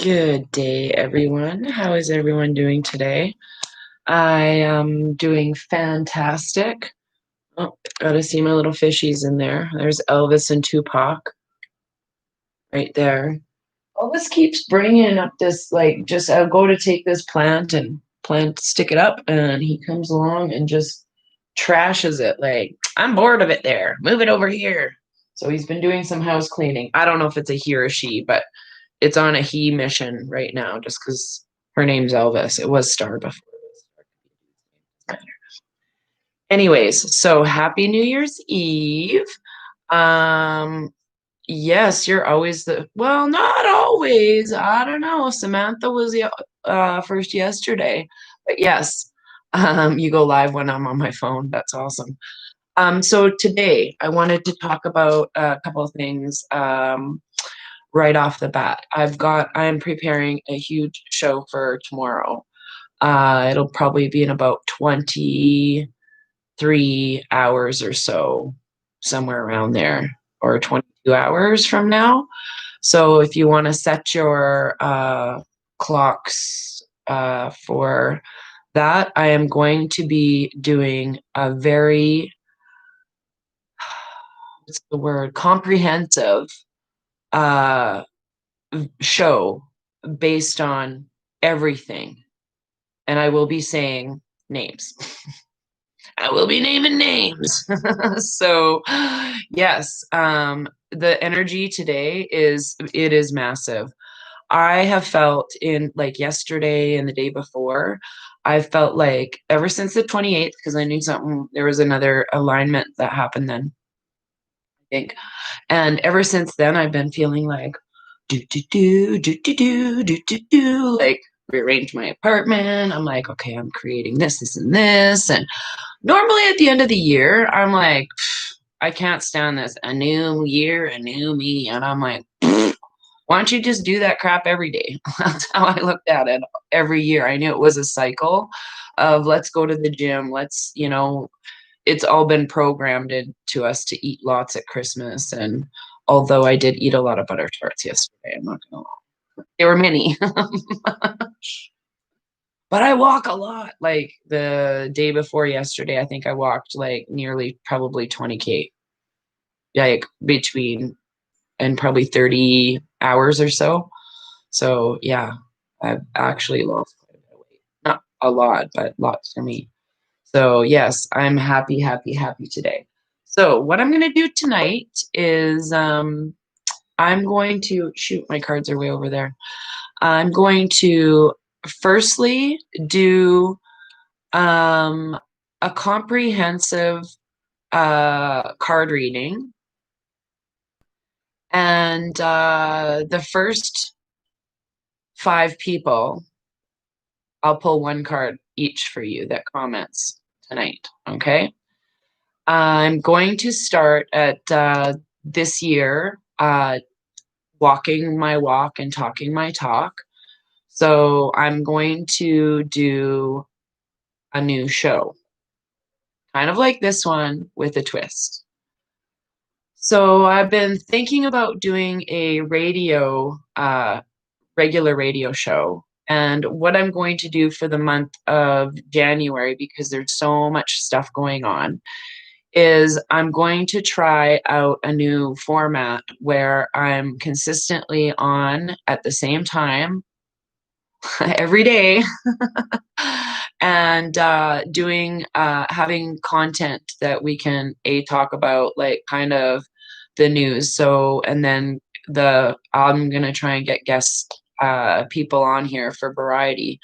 Good day, everyone. How is everyone doing today? I am doing fantastic. Oh, gotta see my little fishies in there. There's Elvis and Tupac right there. Elvis keeps bringing up this, like, just I'll go to take this stick it up, and he comes along and just trashes it. Like, I'm bored of it there. Move it over here. So he's been doing some house cleaning. I don't know if it's a he or a she, but it's on a he mission right now just because her name's Elvis. It was Star before. Anyways, so happy New Year's Eve. Um, yes, you're always well, not always. I don't know. Samantha was the first yesterday, but yes, you go live when I'm on my phone. That's awesome. So today I wanted to talk about a couple of things. Right off the bat. I am preparing a huge show for tomorrow. It'll probably be in about 23 hours or so, somewhere around there, or 22 hours from now. So if you want to set your clocks for that, I am going to be doing a very, what's the word, comprehensive uh, show based on everything. And I will be saying names. I will be naming names. So, yes, the energy today is massive. I have felt in like yesterday and the day before, I felt like ever since the 28th, because I knew there was another alignment that happened then, I think. And ever since then, I've been feeling like do do do do do do do do do, like rearrange my apartment. I'm like, okay, I'm creating this, this, and this. And normally at the end of the year, I'm like, I can't stand this. A new year, a new me. And I'm like, why don't you just do that crap every day? That's how I looked at it every year. I knew it was a cycle of let's go to the gym. It's all been programmed into us to eat lots at Christmas. And although I did eat a lot of butter tarts yesterday, I'm not gonna lie. There were many. But I walk a lot. Like the day before yesterday, I think I walked like nearly probably 20K, like between and probably 30 hours or so. So yeah, I've actually lost quite a bit of weight. Not a lot, but lots for me. So yes, I'm happy, happy, happy today. So what I'm going to do tonight is I'm going to shoot, my cards are way over there. I'm going to firstly do a comprehensive card reading. And the first 5 people, I'll pull one card each for you that comments tonight. Okay. I'm going to start at this year, walking my walk and talking my talk. So I'm going to do a new show, kind of like this one with a twist. So I've been thinking about doing a regular radio show. And what I'm going to do for the month of January, because there's so much stuff going on, is I'm going to try out a new format where I'm consistently on at the same time every day and having content that we can talk about, like kind of the news. So, and then I'm going to try and get guest people on here for variety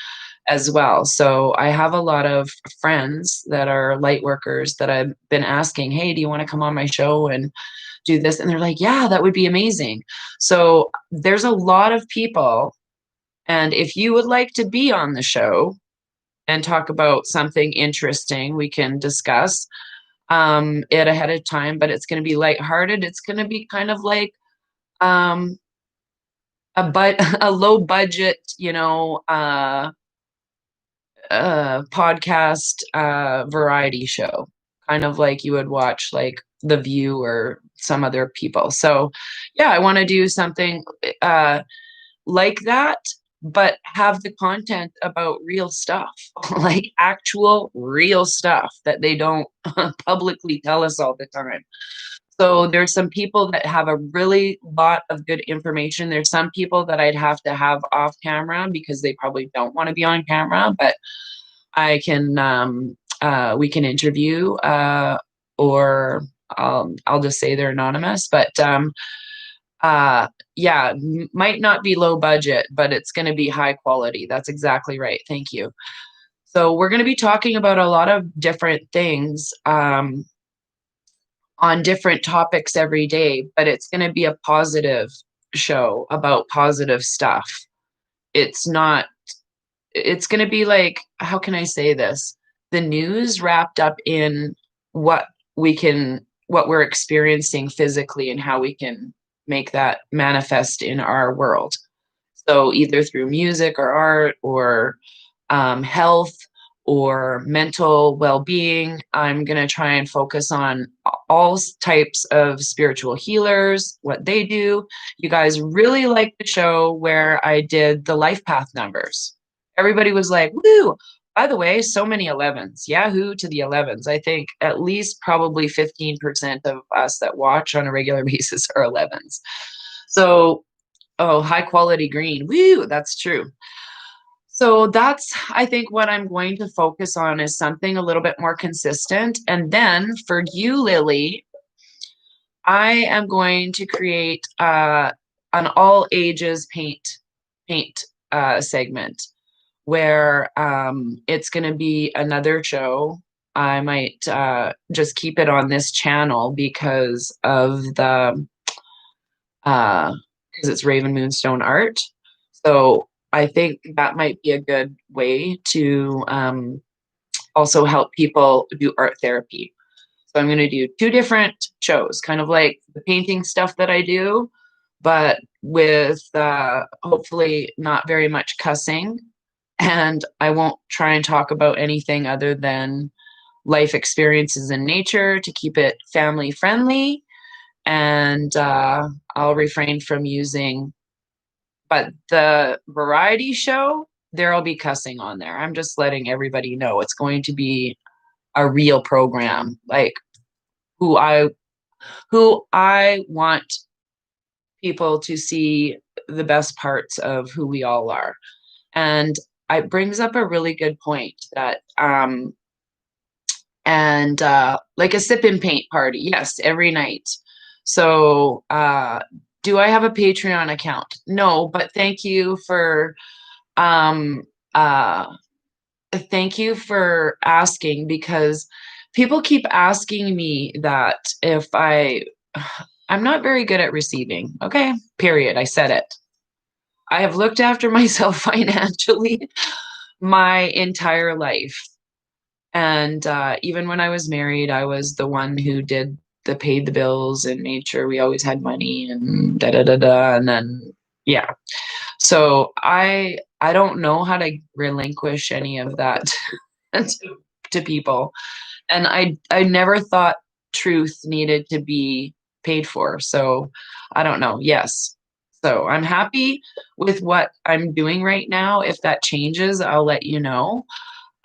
as well. So I have a lot of friends that are light workers that I've been asking, hey, do you want to come on my show and do this? And they're like, yeah, that would be amazing. So there's a lot of people. And if you would like to be on the show and talk about something interesting, we can discuss it ahead of time, but it's going to be lighthearted. It's going to be kind of like um, a low budget, podcast variety show, kind of like you would watch like The View or some other people. So yeah, I want to do something like that, but have the content about real stuff, like actual real stuff that they don't publicly tell us all the time. So there's some people that have a really lot of good information. There's some people that I'd have to have off camera because they probably don't want to be on camera, but I can we can interview or I'll just say they're anonymous, but yeah, might not be low budget, but it's going to be high quality. That's exactly right. Thank you. So we're going to be talking about a lot of different things on different topics every day, but it's going to be a positive show about positive stuff. It's not, it's going to be like, how can I say this? The news wrapped up in what what we're experiencing physically and how we can make that manifest in our world. So either through music or art or health or mental well-being. I'm going to try and focus on all types of spiritual healers, what they do. You guys really liked the show where I did the life path numbers. Everybody was like, woo. By the way, so many 11s. Yahoo to the 11s. I think at least probably 15% of us that watch on a regular basis are 11s. So, oh, high quality green. Woo, that's true. So that's, I think, what I'm going to focus on is something a little bit more consistent. And then for you, Lily, I am going to create an all ages paint segment where it's going to be another show. I might just keep it on this channel because of the because it's Raven Moonstone Art. So I think that might be a good way to also help people do art therapy. So I'm going to do two different shows, kind of like the painting stuff that I do, but with hopefully not very much cussing. And I won't try and talk about anything other than life experiences in nature to keep it family friendly. And I'll refrain from using, but the variety show, there'll be cussing on there. I'm just letting everybody know it's going to be a real program, like who I want people to see the best parts of who we all are. And it brings up a really good point that like a sip and paint party, yes, every night. So do I have a Patreon account? No, but um thank you for asking, because people keep asking me that if I'm not very good at receiving. Okay, period. I said it. I have looked after myself financially my entire life. And even when I was married, I was the one who paid the bills and made sure we always had money and da da da da. And then, yeah. So I don't know how to relinquish any of that to people. And I never thought truth needed to be paid for. So I don't know. Yes. So I'm happy with what I'm doing right now. If that changes, I'll let you know.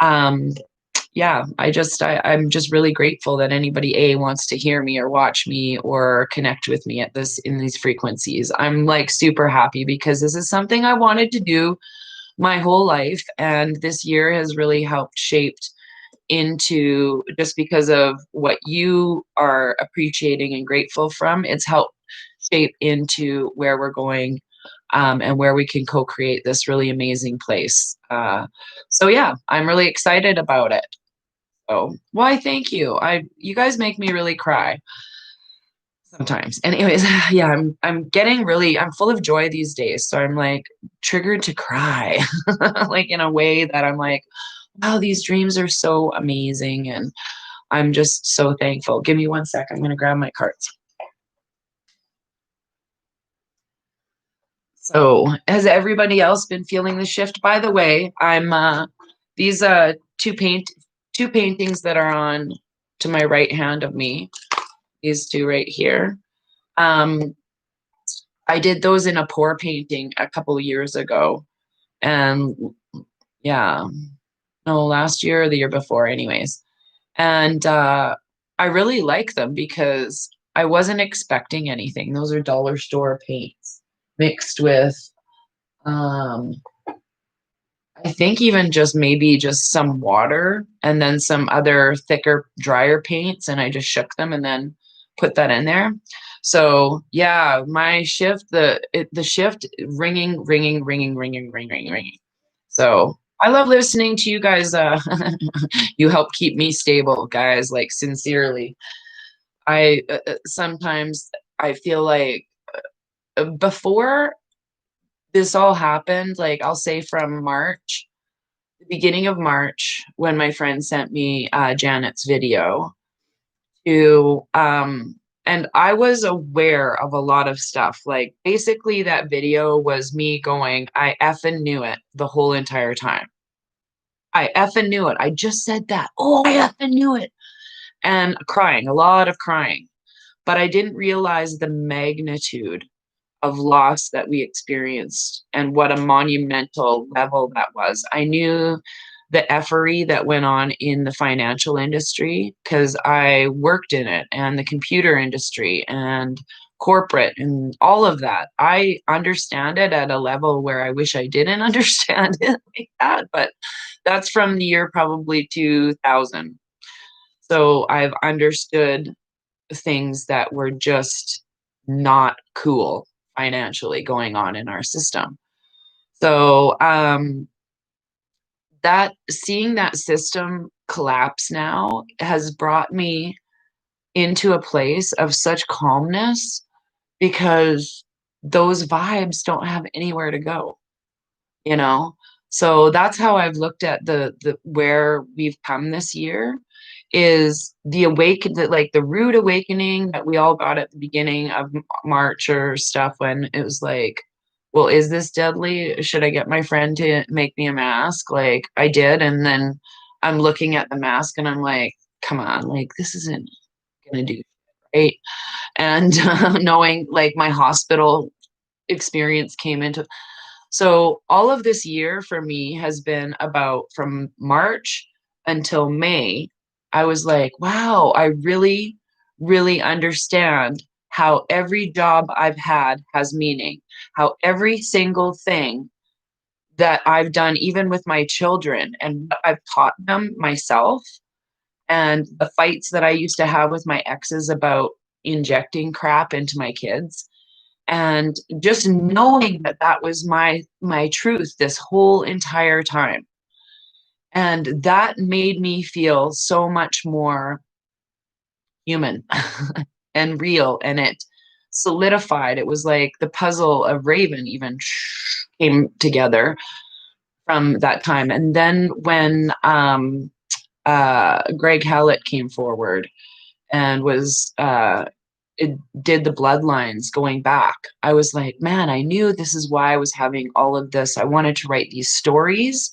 Um, yeah, I'm just really grateful that anybody wants to hear me or watch me or connect with me at this in these frequencies. I'm like super happy because this is something I wanted to do my whole life, and this year has really helped shaped into, just because of what you are appreciating and grateful from, it's helped shape into where we're going, and where we can co-create this really amazing place. So yeah, I'm really excited about it. So why, thank you. You guys make me really cry sometimes. Anyways, yeah, I'm full of joy these days. So I'm like triggered to cry, like in a way that I'm like, wow, these dreams are so amazing. And I'm just so thankful. Give me 1 sec. I'm going to grab my cards. So has everybody else been feeling the shift? By the way, these two paintings that are on to my right hand of me, these two right here. Um, I did those in a pour painting a couple of years ago. And yeah, no, last year or the year before, anyways. And I really like them because I wasn't expecting anything. Those are dollar store paints mixed with um I think even just maybe just some water and then some other thicker, drier paints, and I just shook them and then put that in there. So yeah, my shift, the shift ringing, ringing, ringing, ringing, ringing, ringing, ringing. So I love listening to you guys. You help keep me stable, guys. Like sincerely, I sometimes I feel like before this all happened, like I'll say from March, the beginning of March, when my friend sent me Janet's video to, and I was aware of a lot of stuff. Like basically, that video was me going, I effing knew it the whole entire time. I effing knew it. I just said that. Oh, I effing knew it. And crying, a lot of crying. But I didn't realize the magnitude of loss that we experienced and what a monumental level that was. I knew the effery that went on in the financial industry because I worked in it and the computer industry and corporate and all of that. I understand it at a level where I wish I didn't understand it like that, but that's from the year probably 2000. So I've understood things that were just not cool financially going on in our system. So that seeing that system collapse now has brought me into a place of such calmness because those vibes don't have anywhere to go, you know? So that's how I've looked at the where we've come this year is the rude awakening that we all got at the beginning of March or stuff when it was like, well, is this deadly? Should I get my friend to make me a mask? Like I did, and then I'm looking at the mask and I'm like, come on, like this isn't gonna do right. And knowing like my hospital experience came into so all of this year for me has been about from March until May. I was like, wow, I really, really understand how every job I've had has meaning, how every single thing that I've done, even with my children and what I've taught them myself, and the fights that I used to have with my exes about injecting crap into my kids and just knowing that that was my truth this whole entire time, and that made me feel so much more human and real, and it solidified. It was like the puzzle of Raven even came together from that time. And then when Greg Hallett came forward and was it did the bloodlines going back. I was like, man, I knew this is why I was having all of this. I wanted to write these stories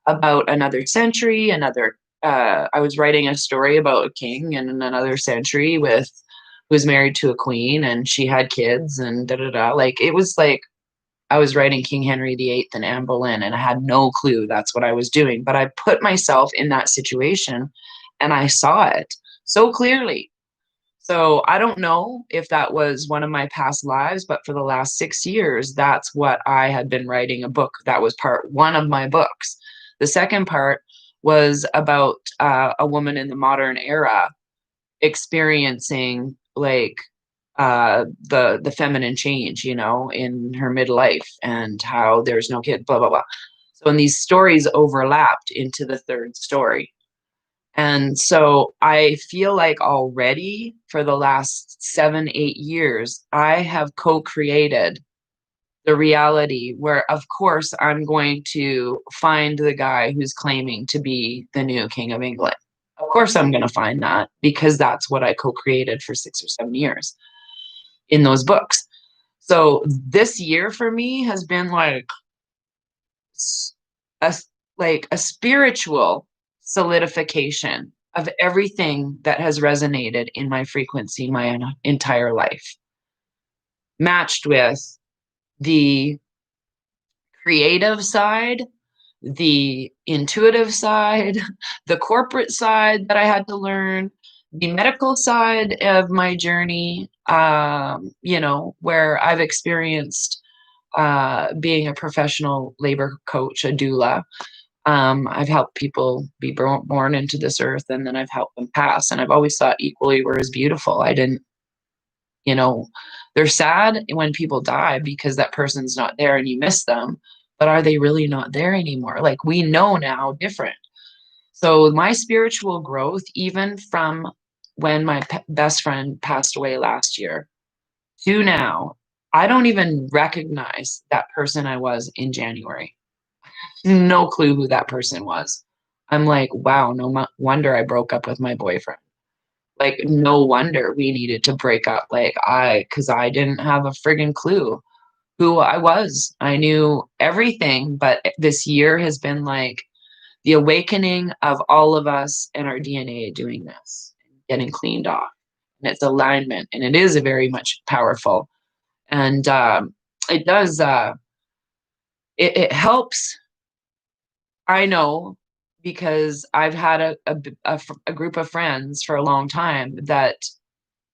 about another century, another I was writing a story about a king in another century with who was married to a queen and she had kids and da da da. Like it was like I was writing King Henry VIII and Anne Boleyn and I had no clue that's what I was doing. But I put myself in that situation and I saw it so clearly. So I don't know if that was one of my past lives, but for the last 6 years, that's what I had been writing a book. That was part one of my books. The second part was about a woman in the modern era experiencing like the feminine change, you know, in her midlife and how there's no kid, blah blah blah. So, and these stories overlapped into the third story. And so I feel like already for the last 7, 8 years, I have co-created the reality where, of course, I'm going to find the guy who's claiming to be the new King of England. Of course, I'm going to find that because that's what I co-created for 6 or 7 years in those books. So this year for me has been like a like a spiritual solidification of everything that has resonated in my frequency my entire life. matched with the creative side, the intuitive side, the corporate side that I had to learn, the medical side of my journey, where I've experienced being a professional labor coach, a doula. I've helped people be born into this earth, and then I've helped them pass. And I've always thought equally we're as beautiful. I didn't, you know, they're sad when people die because that person's not there and you miss them. But are they really not there anymore? Like we know now different. So my spiritual growth, even from when my best friend passed away last year to now, I don't even recognize that person I was in January. No clue who that person was. I'm like, wow, no wonder I broke up with my boyfriend. Like, no wonder we needed to break up. Because I didn't have a friggin' clue who I was. I knew everything, but this year has been like the awakening of all of us and our DNA doing this, getting cleaned off. And it's alignment, and it is a very much powerful. And it does, it helps. I know because I've had a group of friends for a long time that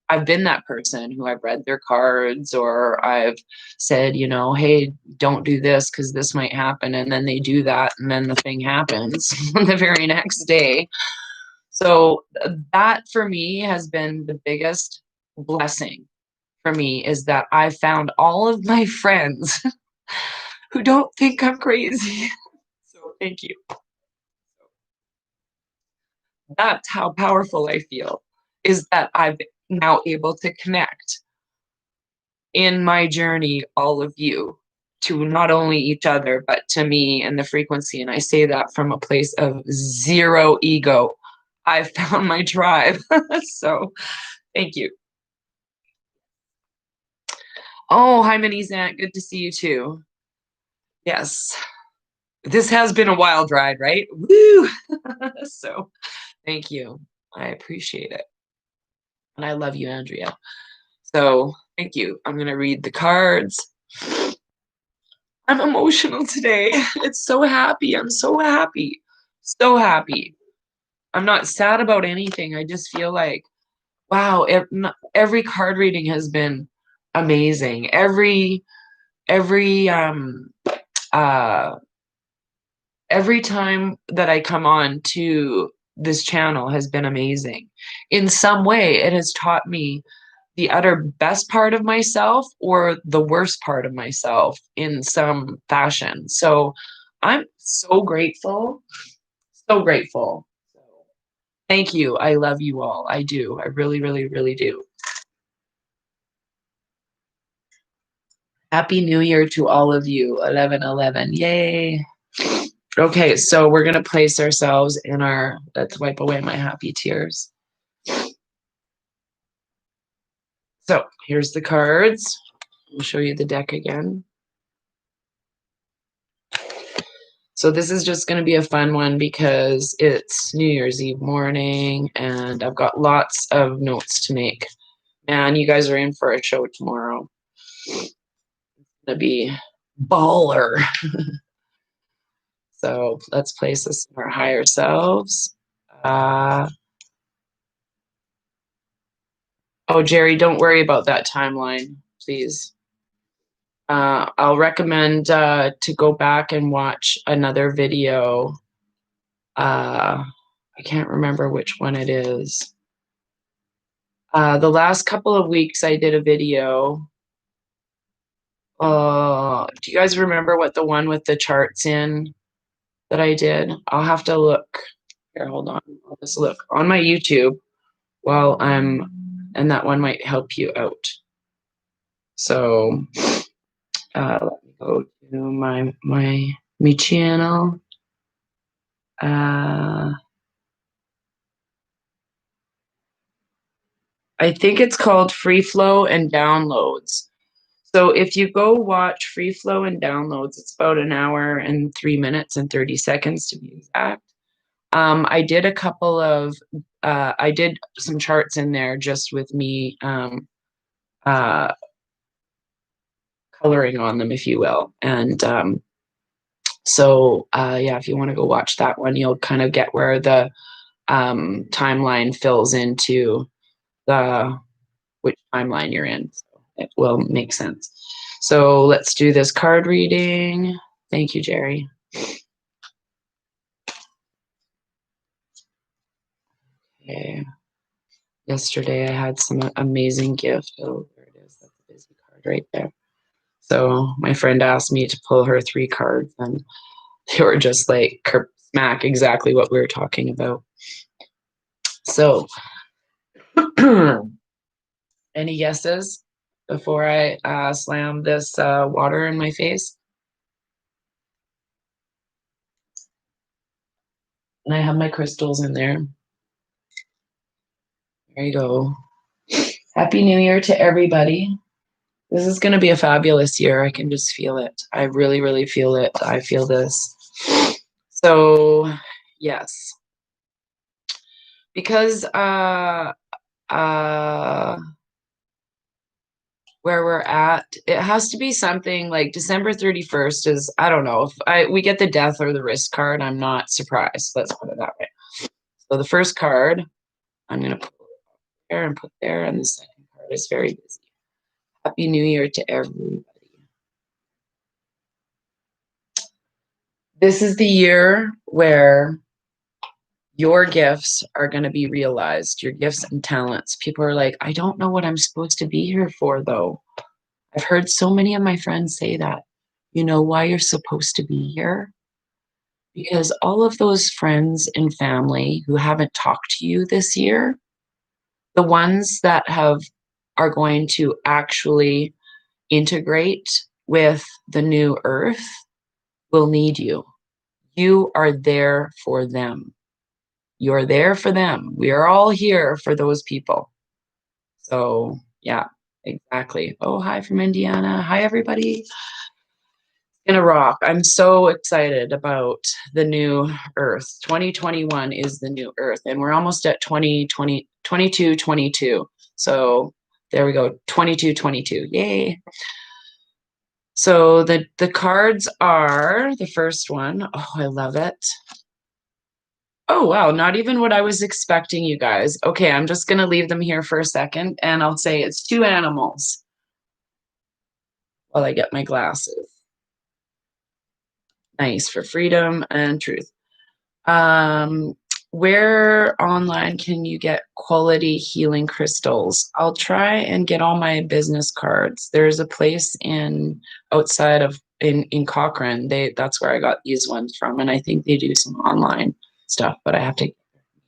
I've been that person who I've read their cards, or I've said, hey, don't do this because this might happen. And then they do that. And then the thing happens the very next day. So that for me has been the biggest blessing for me, is that I found all of my friends who don't think I'm crazy. So thank you. That's how powerful I feel, is that I've now able to connect in my journey, all of you, to not only each other, but to me and the frequency. And I say that from a place of zero ego. I found my tribe. So thank you. Oh, hi, Minizant. Good to see you too. Yes. This has been a wild ride, right? Woo! So thank you. I appreciate it. And I love you, Andrea. So thank you. I'm going to read the cards. I'm emotional today. It's so happy. I'm so happy. So happy. I'm not sad about anything. I just feel like, wow, every card reading has been amazing. Every uh every time that I come on to this channel has been amazing. In some way, it has taught me the utter best part of myself or the worst part of myself in some fashion. So I'm so grateful, so grateful. Thank you. I love you all. I do. I really, really, really do. Happy New Year to all of you. 11/11. Yay. Okay, so we're going to place ourselves in our, let's wipe away my happy tears. So here's the cards. I'll show you the deck again. So this is just going to be a fun one because it's New Year's Eve morning and I've got lots of notes to make. And you guys are in for a show tomorrow. It's going to be baller. So let's place this in our higher selves. Oh, Jerry, don't worry about that timeline, please. I'll recommend to go back and watch another video. I can't remember which one it is. The last couple of weeks I did a video. Do you guys remember what the one with the charts in that I did? I'll have to look. Here, hold on. I'll just look on my YouTube while and that one might help you out. So let me go to my channel. I think it's called Free Flow and Downloads. So if you go watch Free Flow and Downloads, it's about an hour and 3 minutes and 30 seconds to be exact. I did a couple of, I did some charts in there just with me coloring on them, if you will. And so yeah, if you want to go watch that one, you'll kind of get where the timeline fills into the which timeline you're in. So it will make sense. So let's do this card reading. Thank you, Jerry. Okay. Yesterday I had some amazing gift. Oh, there it is. That's a busy card right there. So my friend asked me to pull her 3 cards, and they were just like smack exactly what we were talking about. So any guesses before I slam this water in my face? And I have my crystals in there. There you go. Happy New Year to everybody. This is going to be a fabulous year. I can just feel it. I really, really feel it. I feel this. So, yes. Because where we're at, it has to be something like December 31st is, I don't know, if we get the death or the risk card, I'm not surprised. Let's put it that way. So the first card, I'm going to put there and put there, and the second card is very busy. Happy New Year to everybody. This is the year where your gifts are going to be realized, your gifts and talents. People are like, I don't know what I'm supposed to be here for, though. I've heard so many of my friends say that. You know why you're supposed to be here? Because all of those friends and family who haven't talked to you this year, the ones that are going to actually integrate with the new earth will need you. You are there for them. You're there for them. We are all here for those people. So yeah, exactly. Oh, hi from Indiana. Hi, everybody. Gonna rock. I'm so excited about the new earth. 2021 is the new earth, and we're almost at 2020, 22, 22. So there we go. 22, 22. Yay. So the cards are the first one. Oh, I love it. Oh, wow. Not even what I was expecting, you guys. Okay, I'm just going to leave them here for a second, and I'll say it's 2 animals while I get my glasses. Nice, for freedom and truth. Where online can you get quality healing crystals? I'll try and get all my business cards. There's a place outside of in Cochrane. That's where I got these ones from, and I think they do some online stuff, but I have to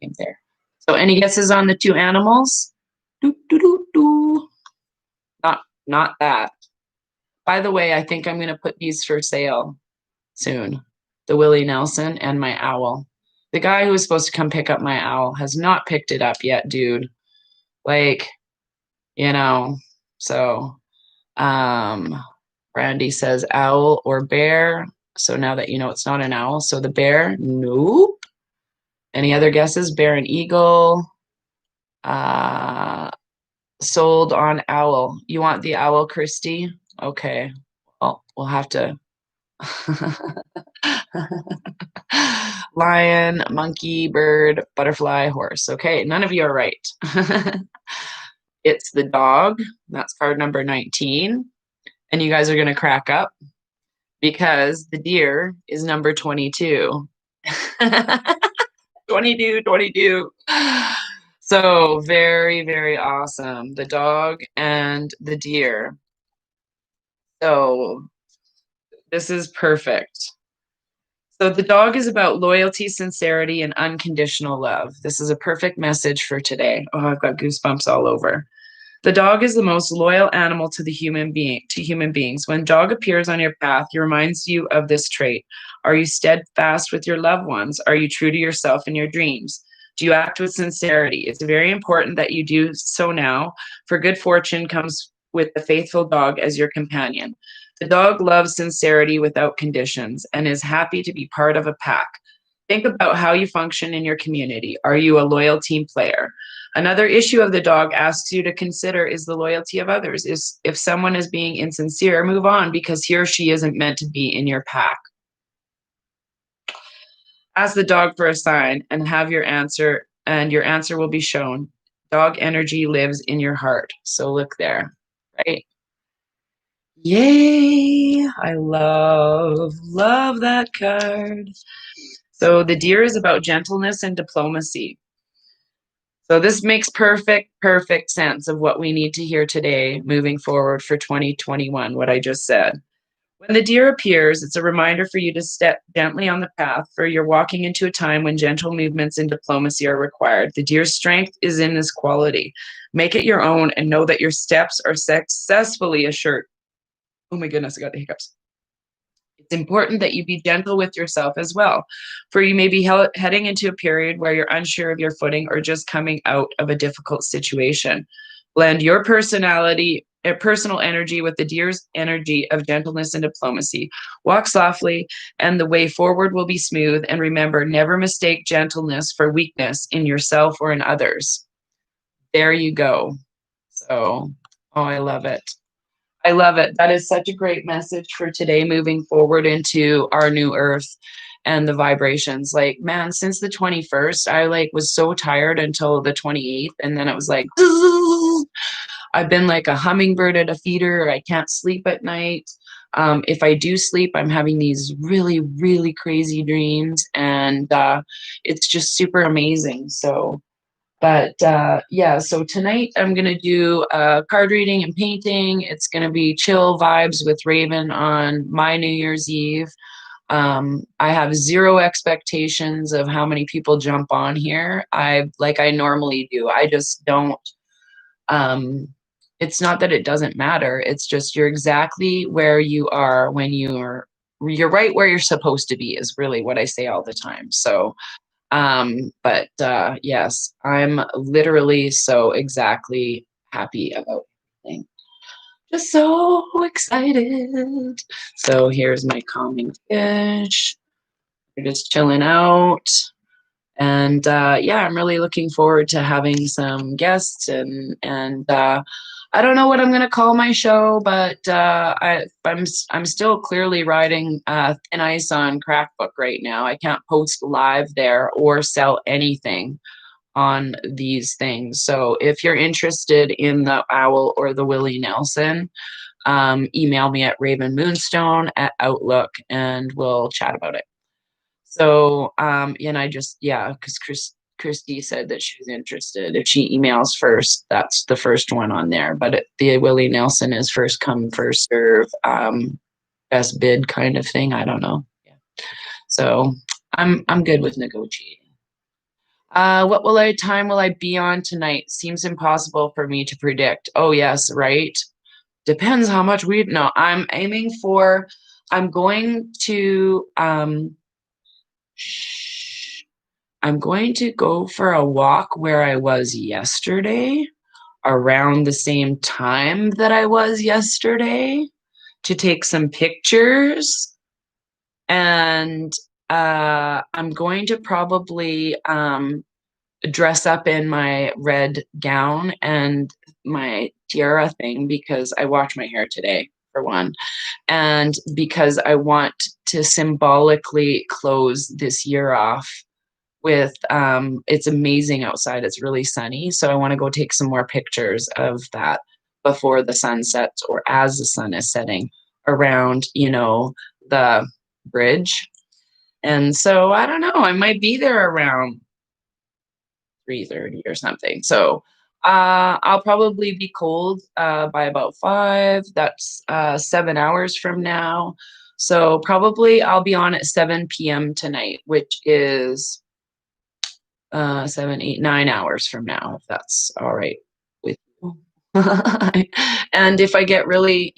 get there. So any guesses on the 2 animals? Doo, doo, doo, doo. Not that. By the way, I think I'm going to put these for sale soon. The Willie Nelson and my owl. The guy who was supposed to come pick up my owl has not picked it up yet, dude. Like, so Brandy says owl or bear. So now that you know it's not an owl. So the bear, nope. Any other guesses? Bear and eagle. Sold on owl. You want the owl, Christy? Okay. Well, we'll have to. Lion, monkey, bird, butterfly, horse. Okay, none of you are right. It's the dog. That's card number 19. And you guys are going to crack up because the deer is number 22. 22, 22. So very, very awesome. The dog and the deer. So this is perfect. So the dog is about loyalty, sincerity, and unconditional love. This is a perfect message for today. Oh, I've got goosebumps all over. The dog is the most loyal animal to human beings. When dog appears on your path, he reminds you of this trait. Are you steadfast with your loved ones? Are you true to yourself and your dreams? Do you act with sincerity? It's very important that you do so now, for good fortune comes with the faithful dog as your companion. The dog loves sincerity without conditions and is happy to be part of a pack. Think about how you function in your community. Are you a loyal team player? Another issue of the dog asks you to consider is the loyalty of others. Is if someone is being insincere, move on because he or she isn't meant to be in your pack. Ask the dog for a sign and have your answer, and your answer will be shown. Dog energy lives in your heart. So look there, right? Yay! I love that card. So the deer is about gentleness and diplomacy. So this makes perfect sense of what we need to hear today moving forward for 2021, what I just said. When the deer appears, it's a reminder for you to step gently on the path, for you're walking into a time when gentle movements and diplomacy are required. The deer's strength is in this quality. Make it your own and know that your steps are successfully assured. Oh my goodness, I got the hiccups. It's important that you be gentle with yourself as well, for you may be heading into a period where you're unsure of your footing or just coming out of a difficult situation. Blend your personal energy with the deer's energy of gentleness and diplomacy. Walk softly, and the way forward will be smooth. And remember, never mistake gentleness for weakness in yourself or in others. There you go. So, oh, I love it. I love it. That is such a great message for today, moving forward into our new earth and the vibrations. Like, man, since the 21st, I like was so tired until the 28th. And then it was like, I've been like a hummingbird at a feeder. I can't sleep at night. If I do sleep, I'm having these really crazy dreams. And it's just super amazing. So, but yeah, so tonight I'm going to do card reading and painting. It's going to be chill vibes with Raven on my New Year's Eve. I have zero expectations of how many people jump on here. Like I normally do. I just don't. Um, it's not that it doesn't matter. It's just you're exactly where you are when you're right where you're supposed to be is really what I say all the time. So but yes, I'm literally so exactly happy about everything. Just so excited. So here's my calming fish. We're just chilling out. And yeah, I'm really looking forward to having some guests and I don't know what I'm going to call my show, but I'm still clearly riding thin ice on Crackbook right now. I can't post live there or sell anything on these things. So if you're interested in the Owl or the Willie Nelson, email me at ravenmoonstone at Outlook and we'll chat about it. So, and I just, yeah, because Christy said that she was interested. If she emails first, that's the first one on there. But the Willie Nelson is first come, first serve, best bid kind of thing. I don't know. Yeah. So I'm good with negotiating. What time will I be on tonight? Seems impossible for me to predict. Oh yes, right. Depends how much we know. I'm aiming for. I'm going to I'm going to go for a walk where I was yesterday, around the same time that I was yesterday, to take some pictures. And I'm going to probably dress up in my red gown and my tiara thing because I washed my hair today, for one. And because I want to symbolically close this year off with it's amazing outside. It's really sunny. So I want to go take some more pictures of that before the sun sets or as the sun is setting around, the bridge. And so I don't know, I might be there around 3:30 or something. So I'll probably be cold by about 5. That's 7 hours from now. So probably I'll be on at 7 p.m. tonight, which is 7, 8, 9 hours from now, if that's all right with you. And if I get really,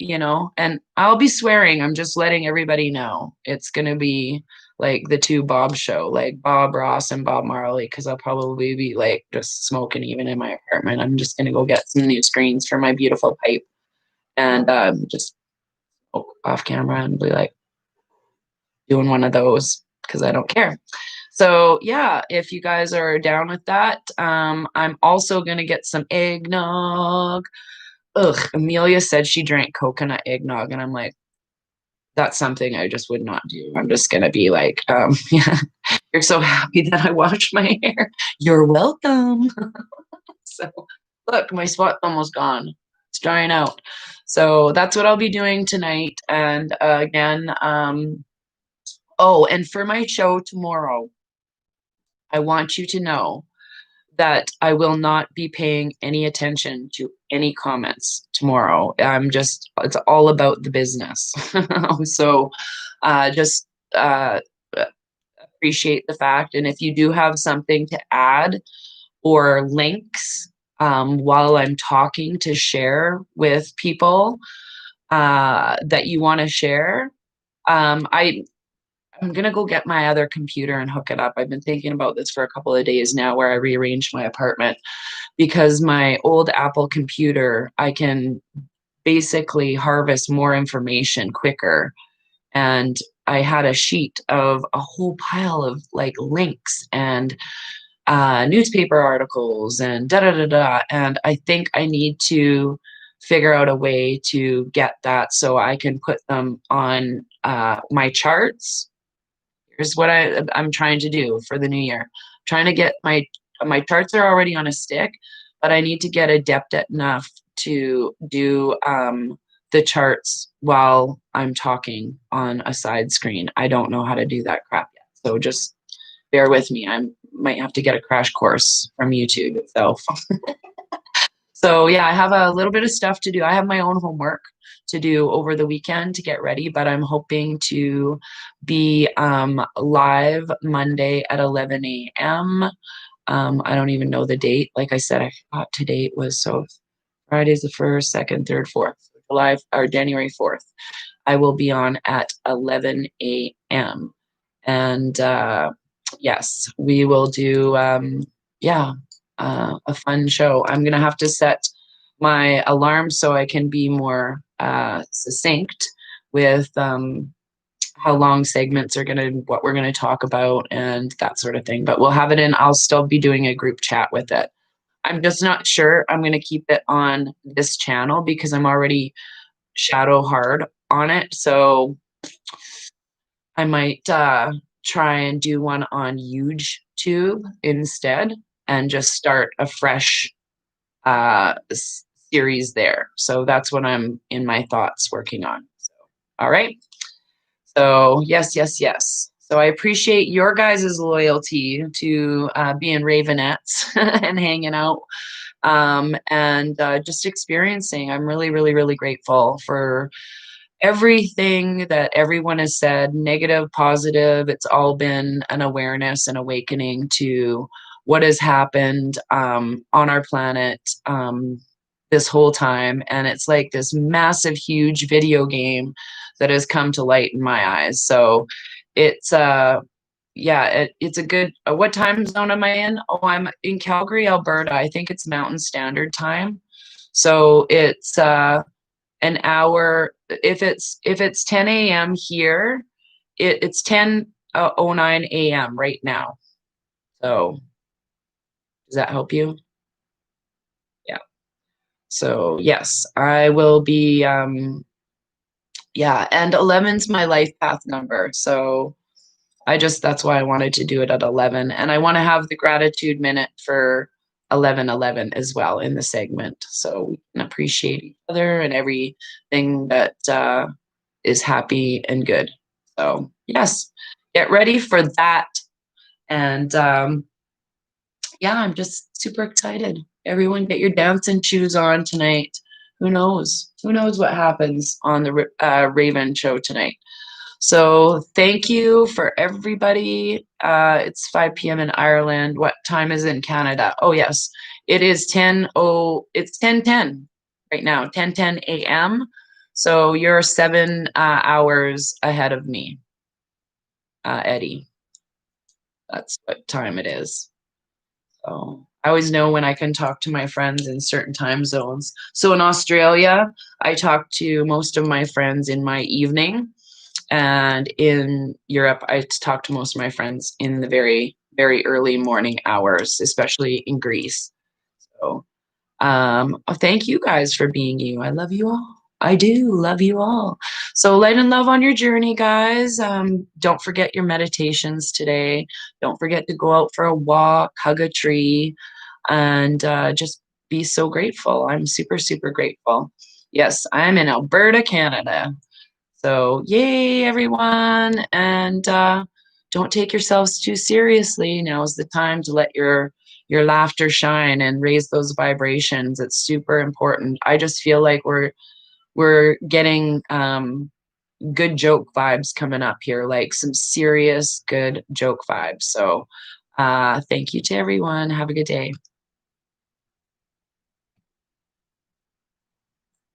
and I'll be swearing, I'm just letting everybody know it's going to be like the two Bob show, like Bob Ross and Bob Marley, because I'll probably be like just smoking even in my apartment. I'm just going to go get some new screens for my beautiful pipe and just off camera and be like doing one of those because I don't care. So yeah, if you guys are down with that, I'm also gonna get some eggnog. Ugh, Amelia said she drank coconut eggnog, and I'm like, that's something I just would not do. I'm just gonna be like, yeah, you're so happy that I washed my hair. You're welcome. So look, my spot's almost gone. It's drying out. So that's what I'll be doing tonight. And again, oh, and for my show tomorrow, I want you to know that I will not be paying any attention to any comments tomorrow. It's all about the business. So just uh, appreciate the fact. And if you do have something to add or links while I'm talking to share with people that you want to share, I'm gonna go get my other computer and hook it up. I've been thinking about this for a couple of days now where I rearranged my apartment because my old Apple computer, I can basically harvest more information quicker. And I had a sheet of a whole pile of like links and newspaper articles and da da da da. And I think I need to figure out a way to get that so I can put them on my charts. Here's what I'm trying to do for the new year. Trying to get my charts are already on a stick, but I need to get adept at enough to do the charts while I'm talking on a side screen. I don't know how to do that crap yet. So just bear with me. I might have to get a crash course from YouTube. So yeah, I have a little bit of stuff to do. I have my own homework to do over the weekend to get ready, but I'm hoping to be live Monday at 11 a.m. I don't even know the date. Like I said, I forgot today was so Friday's the 1st, 2nd, 3rd, 4th, July or January 4th. I will be on at 11 a.m. And yes, we will do yeah, a fun show. I'm gonna have to set my alarm so I can be more succinct with how long segments are gonna, what we're gonna talk about, and that sort of thing. But we'll have it in. I'll still be doing a group chat with it. I'm just not sure I'm gonna keep it on this channel because I'm already shadow hard on it. So I might try and do one on YouTube instead and just start a fresh uh, series there. So that's what I'm in my thoughts working on. So, all right. So yes, yes, yes. So I appreciate your guys' loyalty to being Ravenettes and hanging out and just experiencing. I'm really, really, really grateful for everything that everyone has said, negative, positive. It's all been an awareness and awakening to what has happened on our planet this whole time. And it's like this massive, huge video game that has come to light in my eyes. So it's, yeah, it's a good, what time zone am I in? Oh, I'm in Calgary, Alberta. I think it's Mountain Standard Time. So it's, an hour. If it's 10 a.m. here, it's 10:09 a.m. right now. So does that help you? Yeah. So yes, I will be yeah, and 11's my life path number. So that's why I wanted to do it at 11. And I want to have the gratitude minute for 11:11 as well in the segment. So we can appreciate each other and everything that is happy and good. So yes, get ready for that. And yeah, I'm just super excited. Everyone get your dancing shoes on tonight. Who knows? Who knows what happens on the Raven show tonight? So thank you for everybody. It's 5 p.m. in Ireland. What time is it in Canada? Oh yes, it is it's 10:10 right now, 10:10 a.m. So you're 7 hours ahead of me, Eddie. That's what time it is. So I always know when I can talk to my friends in certain time zones. So in Australia, I talk to most of my friends in my evening. And in Europe, I talk to most of my friends in the very, very early morning hours, especially in Greece. So thank you guys for being you. I love you all. I do love you all. So light and love on your journey, guys. Don't forget your meditations today. Don't forget to go out for a walk, hug a tree, and just be so grateful. I'm super, super grateful. Yes, I'm in Alberta, Canada. So yay, everyone. And don't take yourselves too seriously. Now is the time to let your laughter shine and raise those vibrations. It's super important. I just feel like we're getting good joke vibes coming up here, like some serious good joke vibes. So thank you to everyone. Have a good day.